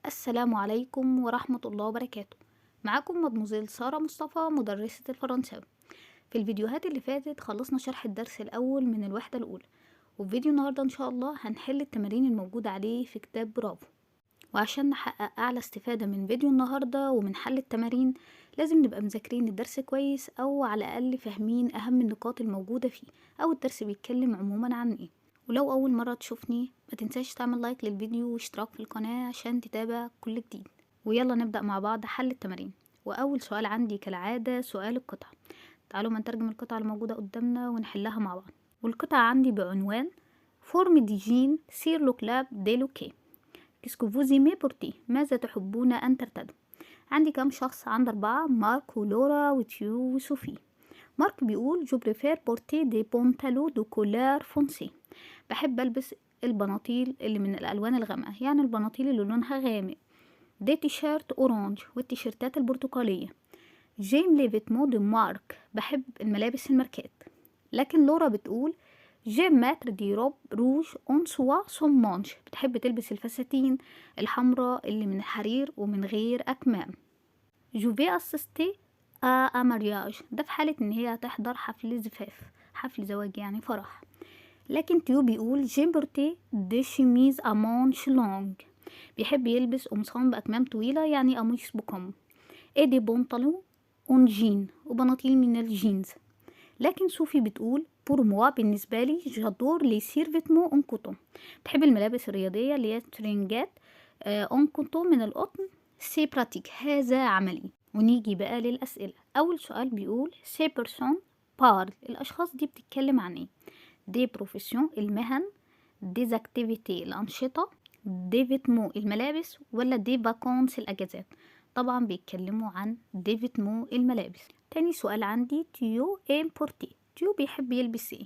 السلام عليكم ورحمة الله وبركاته. معاكم مدموزيل سارة مصطفى مدرسة الفرنساوي. في الفيديوهات اللي فاتت خلصنا شرح الدرس الأول من الوحدة الأولى، وفي فيديو النهاردة إن شاء الله هنحل التمارين الموجودة عليه في كتاب برافو. وعشان نحقق أعلى استفادة من فيديو النهاردة ومن حل التمارين لازم نبقى مذاكرين الدرس كويس، أو على الأقل فاهمين أهم النقاط الموجودة فيه، أو الدرس بيتكلم عموما عن إيه. ولو أول مرة تشوفني ما تنساش تعمل لايك للفيديو واشتراك في القناة عشان تتابع كل جديد. ويلا نبدأ مع بعض حل التمارين. وأول سؤال عندي كالعادة سؤال القطعة. تعالوا ما نترجم القطعة الموجودة قدامنا ونحلها مع بعض. والقطعة عندي بعنوان فورم دي جين سير لو كلاب دي لوكي كيسكو فوزي مي بورتي، ماذا تحبون أن ترتدوا؟ عندي كام شخص؟ عندي 4، مارك ولورا وتيو وسوفي. مارك بيقول جو بريفير بورتي دي بونتالو دو كولار فونسي، بحب ألبس البناطيل اللي من الألوان الغامقة، يعني البناطيل اللي لونها غامق. دي تيشيرت أورانج، والتيشيرتات البرتقالية. جيم لي فيتمو دو مارك، بحب الملابس الماركات. لكن لورا بتقول جيم ماتر دي روب روج اون سوا سون مانش، بتحب تلبس الفساتين الحمراء اللي من الحرير ومن غير أكمام. جو في اسيستي ا مارياج، ده في حالة ان هي هتحضر حفل زفاف، حفل زواج يعني فرح. لكن تيو بيقول جيم بورتي دي شيميز ا مانش لونج، بيحب يلبس قمصان بأكمام طويلة يعني قميص بكم. ايه دي بونطلون اون جين، وبناطيل من الجينز. لكن صوفي بتقول بور موا، بالنسبة لي جادور لي سير فيتمو اون كوتون، بتحب الملابس الرياضية اللي هي ترنجات اون كوتون من القطن. سي براتيك، هذا عملي. ونيجي بقى للأسئلة. أول سؤال بيقول سي بيرسون بارل، الأشخاص دي بتتكلم عن ايه؟ دي بروفيسيون المهن، دي اكتيفيتي الأنشطة، دي فيتمو الملابس، ولا دي فاكونس الأجازات؟ طبعا بيتكلموا عن دي فيتمو الملابس. تاني سؤال عندي تيو امبورتي، تيو بيحب يلبس ايه؟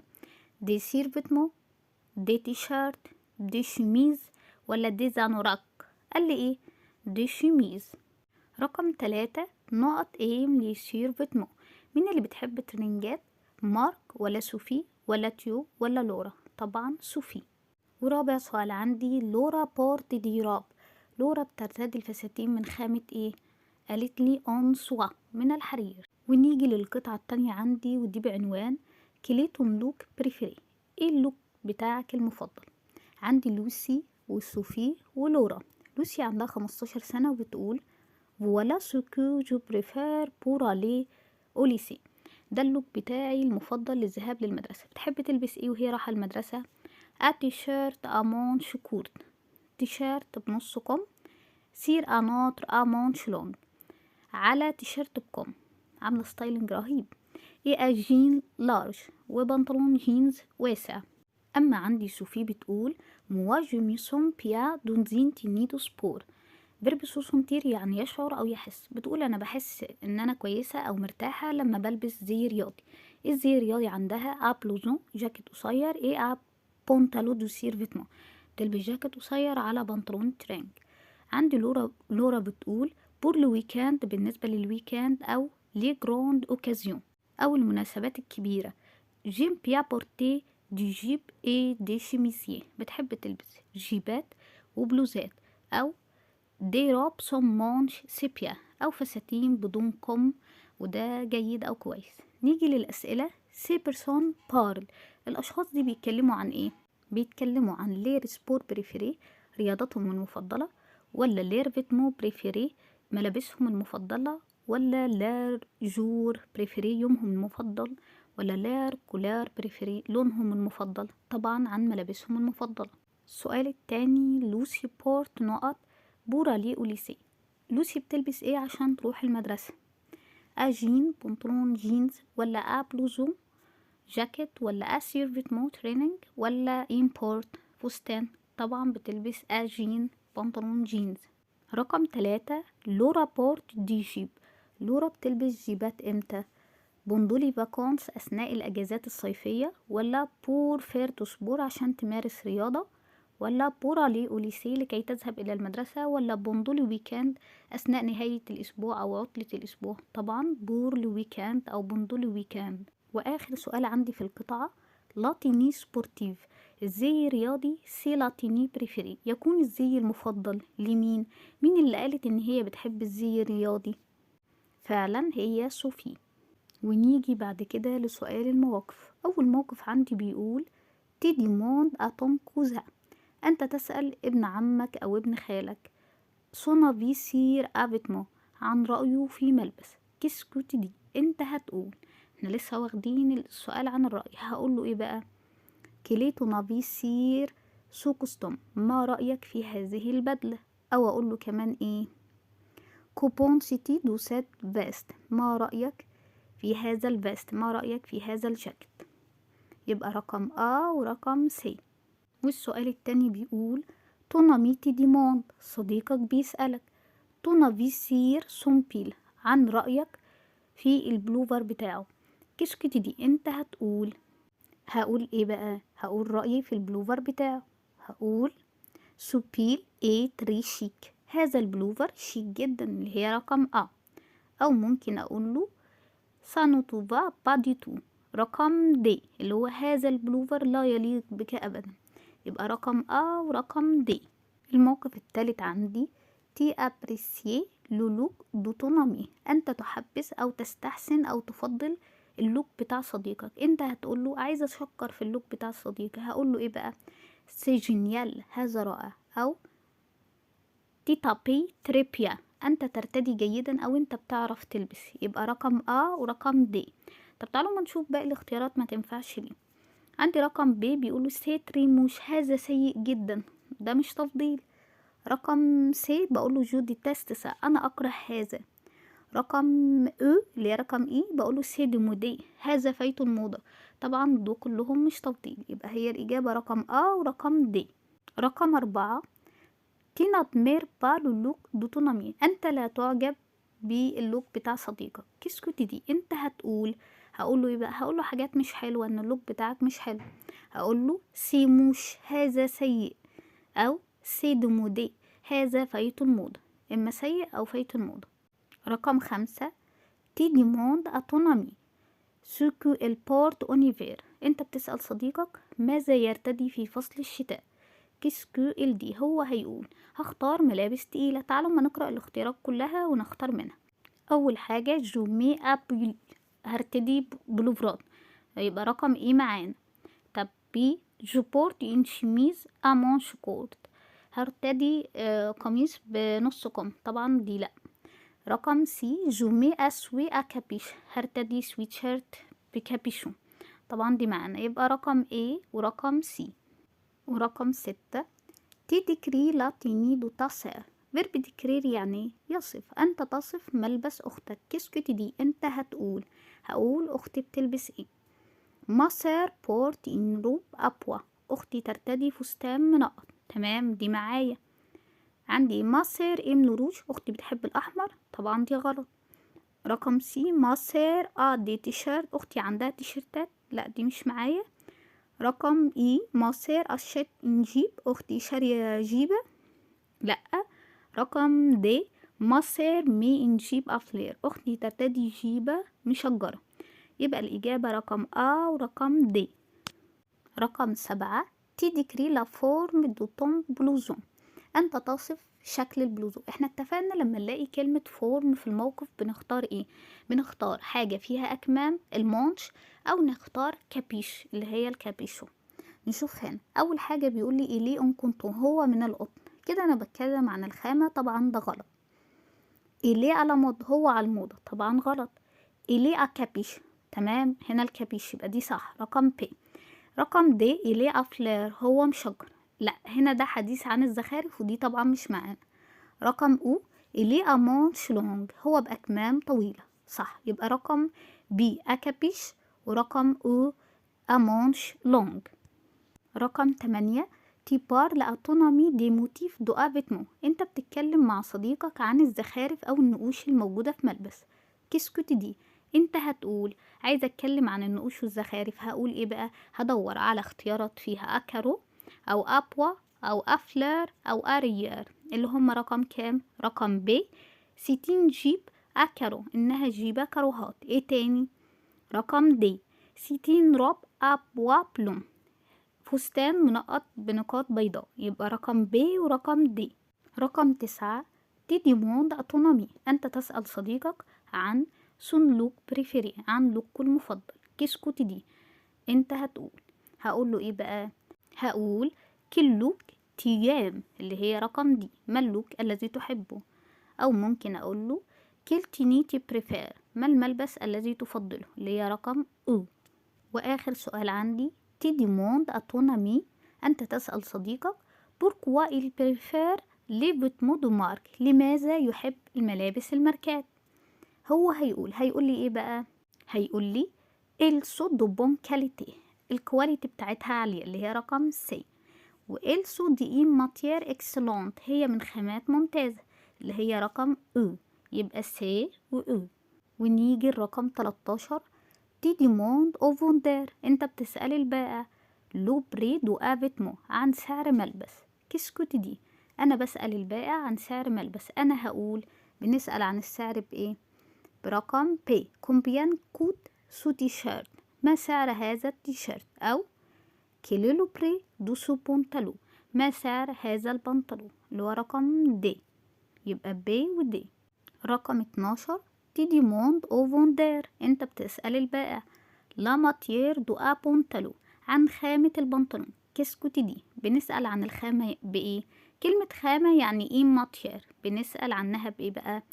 دي سير فيتمو، دي تيشيرت، دي شميز، ولا دي زانوراك؟ قال لي ايه؟ دي شميز. رقم 3 نقط ايم ليسير فيتمو، مين اللي بتحب الترنجات؟ مارك ولا صوفي ولا تيو ولا لورا؟ طبعا صوفي. ورابع سؤال عندي لورا بورت دي راب، لورا بترتدي الفساتين من خامة ايه؟ قالت لي اون سوا، من الحرير. ونيجي للقطعة التانية عندي ودي بعنوان كليتون لوك بريفيري، ايه اللوك بتاعك المفضل؟ عندي لوسي وصوفي ولورا. لوسي عندها 15 سنة وبتقول فوالا سو كو جو بريفير بور الي او ليسي، ده اللوك بتاعي المفضل للذهاب للمدرسة. بتحب تلبس ايه وهي رايحة المدرسة؟ تيشيرت امونش كورت، تيشيرت بنص كم، سير اناطر امونش لونج، على تيشيرت بكم، عاملة ستايلنج رهيب. ايه جين لارج، وبنطلون جينز واسع. اما عندي صوفي بتقول موا جو مي سون بيا دون زين تينيدو سبور، بيلبس سنتير يعني يشعر او يحس. بتقول انا بحس ان انا كويسه او مرتاحه لما بلبس زي رياضي. ايه الزي الرياضي عندها؟ بلوزون جاكيت قصير، ايه بونتالو دو سير فيتمون، تلبس جاكيت قصير على بنطلون ترنج. عندي لورا بتقول بور لو ويكاند، بالنسبه للويكاند او لي جروند اوكازيون او المناسبات الكبيره. جيم بيا بورتي دي جيب اي دي شيميسيه، بتحب تلبس جيبات وبلوزات او دي روب سون مانش سيبيا أو فساتين بدون كم، وده جيد أو كويس. نيجي للأسئلة. سي بيرسون بارل، الأشخاص دي بيتكلموا عن إيه؟ بيتكلموا عن لير سبور بريفيري، رياضتهم المفضلة، ولا لير فيتمو بريفيري، ملابسهم المفضلة، ولا لير جور بريفيري، يومهم المفضل، ولا لير كولار بريفيري، لونهم المفضل؟ طبعا عن ملابسهم المفضلة. السؤال التاني لوسي بورت نقط بورا لي أوليسي، لوسي بتلبس ايه عشان تروح المدرسة؟ جين بنطلون جينز، ولا بلوزو جاكيت، ولا سير فيتمو تريننج، ولا امبورت فستان؟ طبعا بتلبس جين بنطلون جينز. رقم 3 لورا بورت دي جيب، لورا بتلبس جيبات امتى؟ بندولي فاكونس أثناء الأجازات الصيفية، ولا بور فير تصبر عشان تمارس رياضة، ولا بورا لي أوليسي لكي تذهب إلى المدرسة، ولا بندولي ويكاند أثناء نهاية الأسبوع أو عطلة الأسبوع؟ طبعا بور لي ويكاند أو بندولي ويكاند. وآخر سؤال عندي في القطعة لاتيني سبورتيف، الزي الرياضي. سي لاتيني بريفيري، يكون الزي المفضل لمين؟ مين اللي قالت ان هي بتحب الزي الرياضي؟ فعلا هي صوفي. ونيجي بعد كده لسؤال المواقف. اول موقف عندي بيقول تي ديموند اتون كوزا، انت تسأل ابن عمك او ابن خالك سونا فيسير افيتمو، عن رأيه في ملبس. كيسكوتي دي، انت هتقول، احنا لسه واخدين السؤال عن الرأي، هقول له ايه بقى؟ كليتو نافيسير سوكستوم، ما رأيك في هذه البدلة؟ او اقول له كمان ايه؟ كوبون سيتي دو سات فيست، ما رأيك في هذا الفيست، ما رأيك في هذا الجاكيت. يبقى رقم ورقم سي. والسؤال التاني بيقول توناميتي ديموند، صديقك بيسألك تونافيسير سومبيل، عن رأيك في البلوفر بتاعه. كشكتي دي، انت هقول ايه بقى؟ هقول رأيي في البلوفر بتاعه. هقول سوبيل ايه تري شيك، هذا البلوفر شيك جدا، اللي هي رقم او ممكن اقول له سانوتوفا باديتو، رقم دي، اللي هو هذا البلوفر لا يليق بك ابدا. يبقى رقم ورقم دي. الموقف الثالث عندي تي ابريسيي لو لوك دو تون امي، انت تحبس او تستحسن او تفضل اللوك بتاع صديقك. انت هتقول له عايزه اشكر في اللوك بتاع صديقي، هقول له ايه بقى؟ سي جينيال، هذا رائع. او تي تابي تري بيان، انت ترتدي جيدا او انت بتعرف تلبس. يبقى رقم ورقم دي. طب تعالوا ما نشوف باقي الاختيارات ما تنفعش ليه. عندي رقم ب بيقولوا سي تريموش، هذا سيء جدا، ده مش تفضيل. رقم سي بقوله جو ديتست، انا اكره هذا. رقم اللي هي رقم بقوله سي دي مودي، هذا فايت الموضة. طبعا دول كلهم مش تفضيل، يبقى هي الإجابة رقم ورقم دي. رقم 4 تي نادمير با لو لوك دو تون امي، انت لا تعجب باللوك بتاع صديقك. كيسكوتي دي، انت هقوله ايه بقى؟ هقوله حاجات مش حلوة، ان اللوك بتاعك مش حلو. هقوله سي موش، هذا سيء. او سي دو مودي، هذا فايت الموضة، اما سيء او فايت الموضة. رقم 5 تي ديموند اتونامي سوكو البورت اونيفير، انت بتسأل صديقك ماذا يرتدي في فصل الشتاء. كيسكو الدي، هو هيقول هختار ملابس تقيلة. تعالوا ما نقرأ الاختيارات كلها ونختار منها. اول حاجة جومي ابل، هرتدي بلوفرات، يبقى رقم معانا. طب بي جو بورت اون شيميز امانش كورت، هرتدي قميص بنص كم، طبعا دي لا. رقم سي جومي اسوي اكابيش، هرتدي سويتشيرت بكابيشون، طبعا دي معانا. يبقى رقم ورقم سي. ورقم 6 تي ديكري لاتيني دو تاسير، فيرب ديكرير يعني يصف، انت تصف ملبس اختك. كيسكوتي دي، انت هقول اختي بتلبس ايه؟ ما سير بورت ان روب ابوا، اختي ترتدي فستان منقط، تمام دي معايا. عندي ما سير ام روج، اختي بتحب الاحمر، طبعا دي غلط. رقم سي ما سير دي تيشيرت، اختي عندها تيشيرتات، لا دي مش معايا. رقم ما سير اشيت ان جيب، اختي شارية جيبة، لا. رقم دي ما سير مي ان جيب افلير، اختي ترتدي جيبة مشجرة. يبقى الإجابة رقم ورقم دي. رقم 7 تي ديكري لا فورم دو طون بلوزون، انت تصف شكل البلوزون. احنا اتفقنا لما نلاقي كلمة فورم في الموقف بنختار ايه؟ بنختار حاجة فيها اكمام، المونش، او نختار كابيش اللي هي الكابيشو. نشوف هنا اول حاجة بيقول لي إلي ان كنتم، هو من القطن، كده انا بتكلم عن الخامة، طبعا ده غلط. إلي على موضة، هو على الموضة، طبعا غلط. إلي كابيش، تمام هنا الكابيش، يبقى دي صح. رقم بي. رقم دي إلي افلير، هو مشجر، لا هنا ده حديث عن الزخارف ودي طبعا مش معانا. رقم إلي امونش لونج، هو بأكمام طويلة، صح. يبقى رقم بي أكابيش، ورقم امونش لونج. رقم 8 تيبار لأوتونومي دي موتيف دو افيتمو، انت بتتكلم مع صديقك عن الزخارف او النقوش الموجودة في ملبس. كيسكوت دي، انت هتقول عايزة اتكلم عن النقوش والزخارف، هقول ايه بقى؟ هدور على اختيارات فيها اكارو او ابوا او افلر او اريير، اللي هم رقم كام؟ رقم بي ستين جيب اكارو، انها جيبة كاروهات. ايه تاني؟ رقم دي ستين روب أبوا بلوم، فستان منقط بنقاط بيضاء. يبقى رقم ب ورقم د. رقم 9 تي ديموند أتونامي، أنت تسأل صديقك عن سون لوك بريفيري، عن لوكه المفضل. كيسكو تدي، أنت هقول له إيه بقى؟ هقول كل لوك تيام اللي هي رقم دي، ما اللوك الذي تحبه؟ أو ممكن أقول له كل تينيتي بريفير، ما الملبس الذي تفضله؟ اللي هي رقم أو. وآخر سؤال عندي تي ديموند أتونامي، أنت تسأل صديقك بوركوا إل بريفير لي فيتمون دو مارك، لماذا يحب الملابس الماركات؟ هو هيقول لي إيه بقى؟ هيقول لي إل سو دو بون كاليتي، الكواليتي بتاعتها عالية اللي هي رقم سي. وإل سو دي إيم ماتير إكسلونت، هي من خامات ممتازة اللي هي رقم أو. يبقى سي وأو. ونيجي الرقم 13 تي ديموند أو فوندير، انت بتسأل البائع لو بري دو افيتمون، عن سعر ملبس. كيسكو تدي، انا بسأل البائع عن سعر ملبس. انا هقول بنسأل عن السعر بايه؟ برقم بي. كومبيان كوت سو تي شيرت، ما سعر هذا التيشيرت؟ او كيلو لو بري دو سو بونتالو، ما سعر هذا البنطلون؟ اللي هو رقم دي. يبقى بي ودي. رقم 12 تي ديموند او فوندير، انت بتسأل البائع لا ماتير دو ا بونتالو، عن خامة البنطلون. كيسكو تدي، بنسأل عن الخامة بإيه؟ كلمة خامة يعني إيه ماتير، بنسأل عنها بإيه بقى؟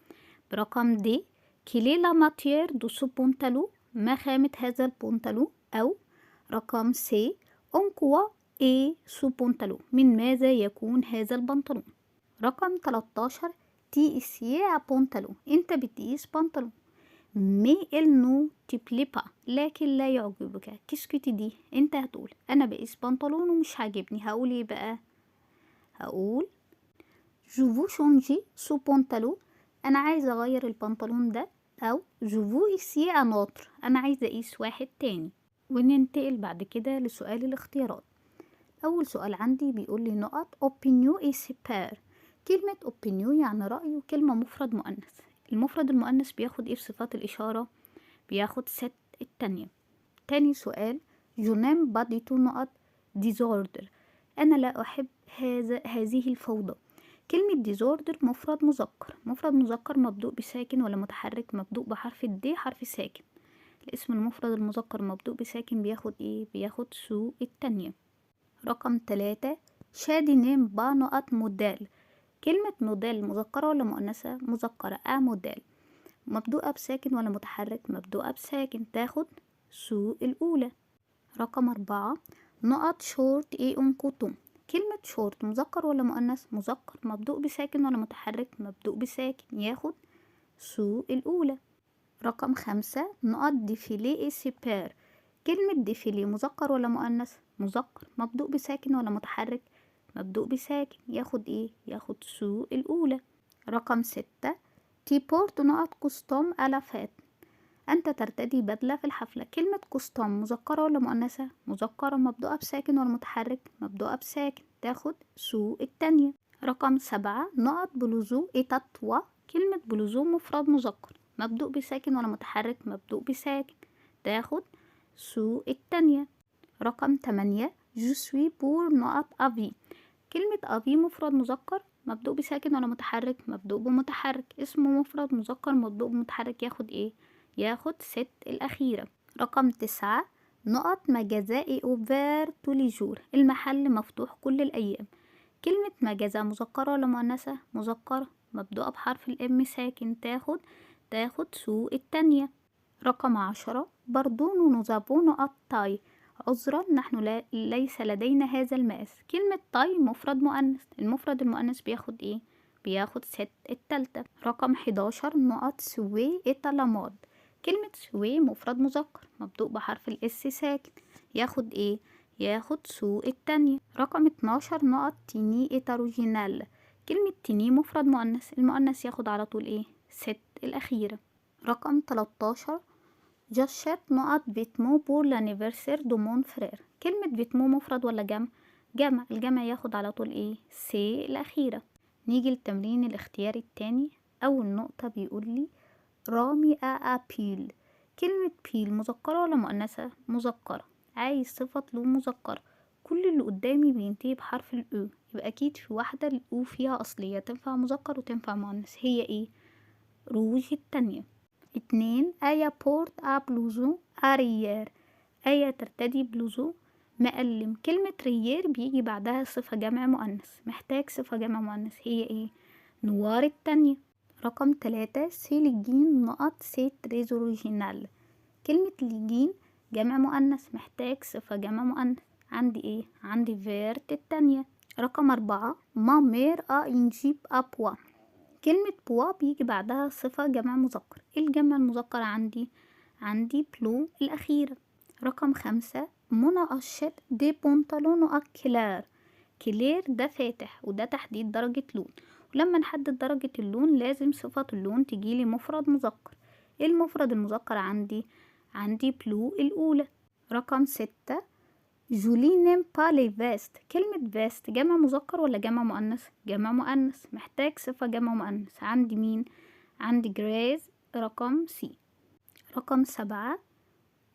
برقم دي كيلي لا ماتير دو سو بونتالو، ما خامة هذا البنطلون؟ أو رقم سي اون كوا اي سو بونتالو، من ماذا يكون هذا البنطلون؟ رقم 13 تي اسيي ا بونتالون، انت بتقيس بنطلون. مي ال نو تي با، لكن لا يعجبك. كيسكو تدي، انت هتقول انا بقيس بنطلون ومش عاجبني. هقول ايه بقى؟ هقول جو فو شونجي سو بونتالون، انا عايزه اغير البنطلون ده. او جو فو اسيي ان اوتر، انا عايزه اقيس واحد تاني. وننتقل بعد كده لسؤال الاختيارات. اول سؤال عندي بيقول لي نقط اوبينيو اي سيبار. كلمه اوبينيو يعني راي، وكلمه مفرد مؤنث. المفرد المؤنث بياخد ايه في صفات الاشاره؟ بياخد ست التانية. تاني سؤال جونام باديتو نقط ديزوردر، انا لا احب هذه الفوضى. كلمة ديزوردر مفرد مذكر. مفرد مذكر مبدوء بساكن ولا متحرك؟ مبدوء بحرف الدي، حرف ساكن. الاسم المفرد المذكر مبدوء بساكن بياخد ايه؟ بياخد سو التانية. رقم 3 شادي نيم با نقط موديل. كلمة موديل مذكرة ولا مؤنثة؟ مذكرة. موديل مبدوءة بساكن ولا متحرك؟ مبدوءة بساكن، تاخد سو الأولى. رقم 4 نقط شورت اي اون كوتون. كلمة شورت مذكر ولا مؤنث؟ مذكر. مبدوء بساكن ولا متحرك؟ مبدوء بساكن، ياخد سو الأولى. رقم 5 نقط ديفيلي اي سيبار. كلمة ديفيلي مذكر ولا مؤنث؟ مذكر. مبدوء بساكن ولا متحرك؟ مبدوء بساكن، ياخد ايه؟ ياخد سو الأولى. رقم 6 تيبورت نقط كوستوم ألافات، أنت ترتدي بدلة في الحفلة. كلمة كوستوم مذكرة ولا مؤنثة؟ مذكرة. مبدوءة بساكن ولا متحرك؟ مبدوءة بساكن، تاخد سو التانية. رقم 7 نقط بلوزو إتاتوا. كلمة بلوزو مفرد مذكر. مبدوء بساكن ولا متحرك؟ مبدوء بساكن، تاخد سو التانية. رقم 8 جو سوي بور نقط أفي. كلمة أفي مفرد مذكر. مبدوء بساكن ولا متحرك؟ مبدوء بمتحرك. اسمه مفرد مذكر مبدوء بمتحرك، ياخد ايه؟ ياخد ست الأخيرة. رقم 9 نقط مجازائي اوفير تولي جور، المحل مفتوح كل الأيام. كلمة مجازة مذكرة ولا مؤنثة؟ مذكرة. مبدوءة بحرف الام ساكن، تاخد سو التانية. رقم 10 بردون نزابو نقط تاي. عذرا نحن ليس لدينا هذا المقاس. كلمة تاي مفرد مؤنث. المفرد المؤنث بياخد ايه؟ بياخد ست التالتة. رقم 11 نقط سوي اتلامود. كلمة سوي مفرد مذكر. مبدوء بحرف الاس ساكن، ياخد ايه؟ ياخد سو التانية. رقم 12 نقط تيني اتاروجينال. كلمة تيني مفرد مؤنث. المؤنث ياخد على طول ايه؟ ست الأخيرة. رقم 13 جاشيت نقط فيتمو بور لانيفرسير دو مون فرير. كلمة فيتمو مفرد ولا جمع؟ جمع. الجمع ياخد على طول ايه؟ سي الأخيرة. نيجي للتمرين الاختياري التاني. أول نقطة بيقول لي رامي بيل. كلمة بيل مذكرة ولا مؤنثة؟ مذكرة. عايز صفة لون مذكر. كل اللي قدامي بينتهي بحرف الأو، يبقى أكيد في واحدة الأو فيها أصلية تنفع مذكر وتنفع مؤنث. هي ايه؟ روج التانية. 2. آية بورت بلوزو أريير. آية ترتدي بلوزو مقلم. كلمة ريير بيجي بعدها صفة جمع مؤنث، محتاج صفة جمع مؤنث. هي ايه؟ نوار التانية. رقم 3. سي لجين نقط سي تريز اوريجينال. كلمة لجين جمع مؤنث، محتاج صفة جمع مؤنث. عندي ايه؟ عندي فيرت التانية. رقم 4. ما مير انجيب ابوا. كلمة بوا بيجي بعدها صفة جمع مذكر. ايه الجمع المذكر عندي بلو الأخيرة. رقم 5. منى قشت دي بنطلون كلار. كلير ده فاتح وده تحديد درجة لون، ولما نحدد درجة اللون لازم صفة اللون تجيلي مفرد مذكر. ايه المفرد المذكر عندي بلو الأولى. رقم 6. جولي نيم بالي فيست. كلمة فيست جمع مذكر ولا جمع مؤنث؟ جمع مؤنث، محتاج صفة جمع مؤنث. عندي مين؟ عندي جريز. رقم سي. رقم 7.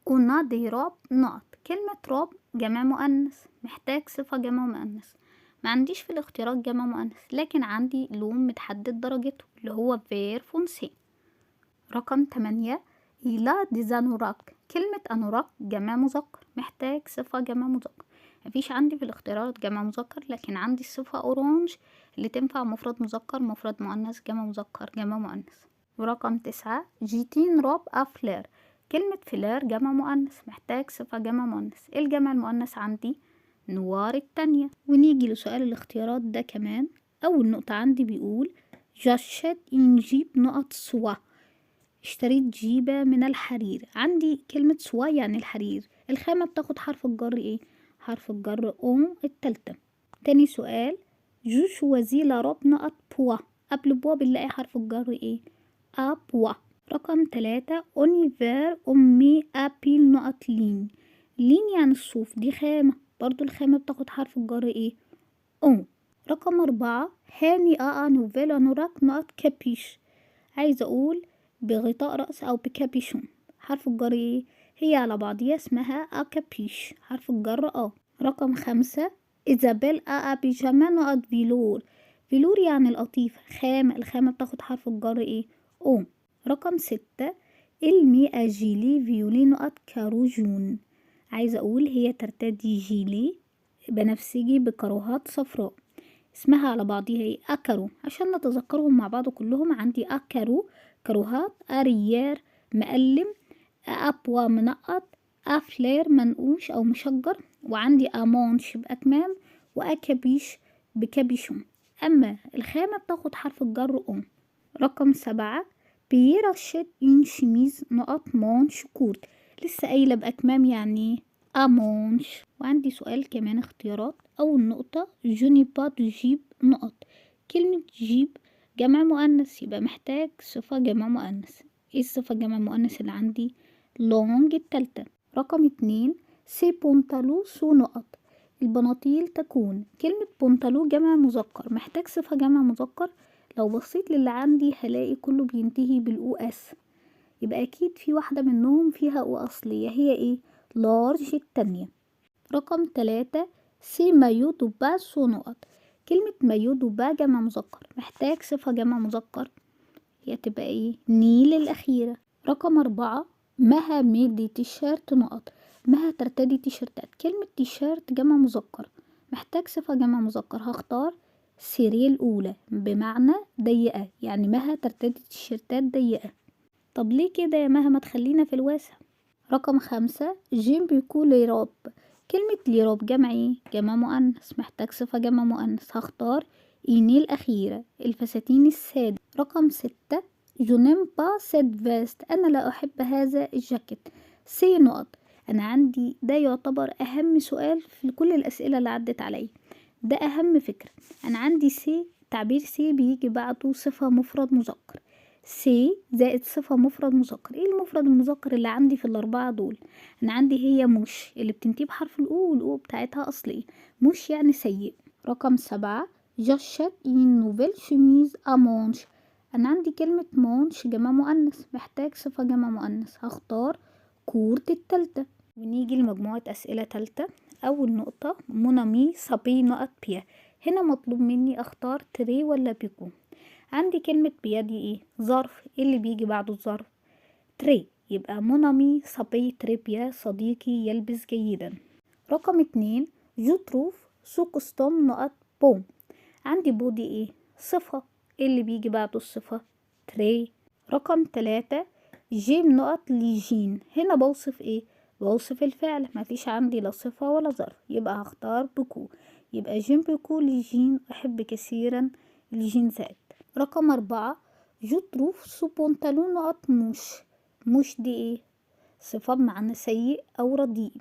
أونا دي راب نقط. كلمة راب جمع مؤنث، محتاج صفة جمع مؤنث. ما عنديش في الاختيارات جمع مؤنث، لكن عندي لون متحدد درجته اللي هو فير فونسي. رقم 8. إيلا دي زانوراك. كلمة أنوراك جمع مذكر، محتاج صفة جمع مذكر. مفيش عندي في الاختيارات جمع مذكر، لكن عندي الصفة أورانج اللي تنفع مفرد مذكر مفرد مؤنث جمع مذكر جمع مؤنث. ورقم 9. جيتين راب أفلير. كلمة فلير جمع مؤنث، محتاج صفة جمع مؤنث. إيه الجمع المؤنث عندي؟ نوار التانية. ونيجي لسؤال الاختيارات ده كمان. أول نقطة عندي بيقول جاشت إنجيب نقط سوا. اشتريت جيبة من الحرير. عندي كلمة سوا يعني الحرير. الخامة بتاخد حرف الجر ايه؟ حرف الجر التالتة. تاني سؤال. جو شوازي لارب نقط بوا. قبل بوا بنلاقي حرف الجر ايه؟ بوا. رقم 3. اونيفير امي ابيل نقط لين. لين يعني الصوف، دي خامة برضو الخامة بتاخد حرف الجر ايه؟ رقم 4. هاني نوفيلا نوراك نقط كابيش. عايزة اقول بغطاء رأس او بكابيشون. حرف الجر ايه؟ هي على بعضيها اسمها كابيش، حرف الجر رقم 5. إيزابيل بيجاما نقط فيلور. فيلور يعني القطيفة، خامة الخامة بتاخد حرف الجر ايه؟ رقم 6. المي أجيلي فيولي نقط كاروجون. عايزة اقول هي ترتدي جيلي بنفسجي بكروهات صفراء، اسمها على بعضيها ايه؟ أكرو. عشان نتذكرهم مع بعض كلهم، عندي أكرو كروهات، أريير مقلم، أبوا منقط، أفلير منقوش أو مشجر، وعندي أمونش بأكمام، وأكابيش بكابيشون. أما الخامة بتاخد حرف الجر رقم 7. بييرا شيت إن شميز نقط مونش كورت. لسه قايلة بأكمام يعني أمونش. وعندي سؤال كمان اختيارات. أول نقطة جوني بات جيب نقط. كلمة جيب جمع مؤنث، يبقى محتاج صفة جمع مؤنث. ايه الصفة جمع مؤنث اللي عندي؟ لونج التالتة. رقم 2. سي بونتالو سو نقط. البناطيل تكون. كلمة بونتالو جمع مذكر، محتاج صفة جمع مذكر. لو بصيت للي عندي هلاقي كله بينتهي بالأو اس، يبقى أكيد في واحدة منهم فيها أو أصلية. هي ايه؟ لارج التانية. رقم 3. سي مايو دوبا سو نقط. كلمة مايو دوبا جمع مذكر، محتاج صفة جمع مذكر. هي تبقى ايه؟ نيل الأخيرة. رقم 4. مها ميدي تيشيرت نقط. مها ترتدي تيشيرتات. كلمة تيشيرت جمع مذكر، محتاج صفة جمع مذكر. هختار سيري الأولى بمعنى ضيقة، يعني مها ترتدي تيشيرتات ضيقة. طب ليه كده يا مها؟ ما تخلينا في الواسع. رقم 5. جيم بيكو ليراب. كلمة ليراب جمع ايه؟ جمع مؤنث، محتاج صفة جمع مؤنث. هختار إيني الأخيرة الفساتين السادة. رقم 6. جونيم با سيد فيست. أنا لا أحب هذا الجاكيت. سي نقط. أنا عندي ده يعتبر أهم سؤال في كل الأسئلة اللي عدت علي، ده أهم فكرة. أنا عندي سي، تعبير سي بيجي بعده صفة مفرد مذكر. سي زائد صفة مفرد مذكر. ايه المفرد المذكر اللي عندي في الأربعة دول؟ أنا عندي هي مش اللي بتنتهي بحرف الأو، والأو بتاعتها أصلي، مش يعني سيء. رقم 7. جاشت إن نوفيل شميز أمونش. أنا عندي كلمة مونش جمع مؤنث، محتاج صفة جمع مؤنث. هختار كورت التالتة. ونيجي لمجموعة أسئلة تالتة. أول نقطة مونامي صبي نقط بيا، هنا مطلوب مني أختار تري ولا بيكو. عندي كلمة بيدي ايه؟ ظرف. ايه اللي بيجي بعده الظرف؟ تري، يبقى مونامي صبي تري بيا، صديقي يلبس جيدا. رقم 2 جو تروف سو كوستوم نقط بوم، عندي بودي ايه؟ صفة. ايه اللي بيجي بعده الصفة؟ تري. رقم 3 جيم نقط ليجين، هنا بوصف ايه؟ بوصف الفعل، مفيش عندي لا صفة ولا ظرف، يبقى هختار بكو. يبقى جيم بكو ليجين، أحب كثيرا الجينزات. رقم 4 جو تروف سو بونتالون نقط موش، موش دي ايه؟ صفة بمعنى سيء أو رديء.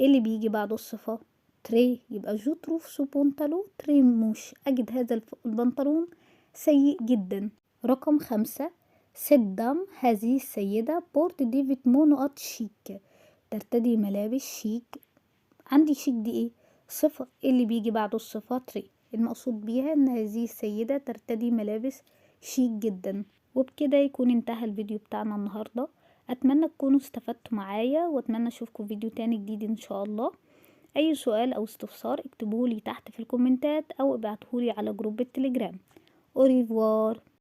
ايه اللي بيجي بعده الصفة؟ تري، يبقى جو تروف سو بونتالو تري موش، أجد هذا البنطلون سيء جدا. رقم 5 سدام، هذه السيدة بورت ديفيد مو نقط شيك، ترتدي ملابس شيك. عندي شيك دي ايه؟ صفة. ايه اللي بيجي بعده الصفة؟ تري، المقصود بيها ان هذه السيدة ترتدي ملابس شيك جدا. وبكده يكون انتهى الفيديو بتاعنا النهاردة. اتمنى تكونوا استفدتوا معايا، واتمنى اشوفكم فيديو تاني جديد ان شاء الله. اي سؤال او استفسار اكتبولي تحت في الكومنتات او ابعتهولي على جروب التليجرام. اوريفوار.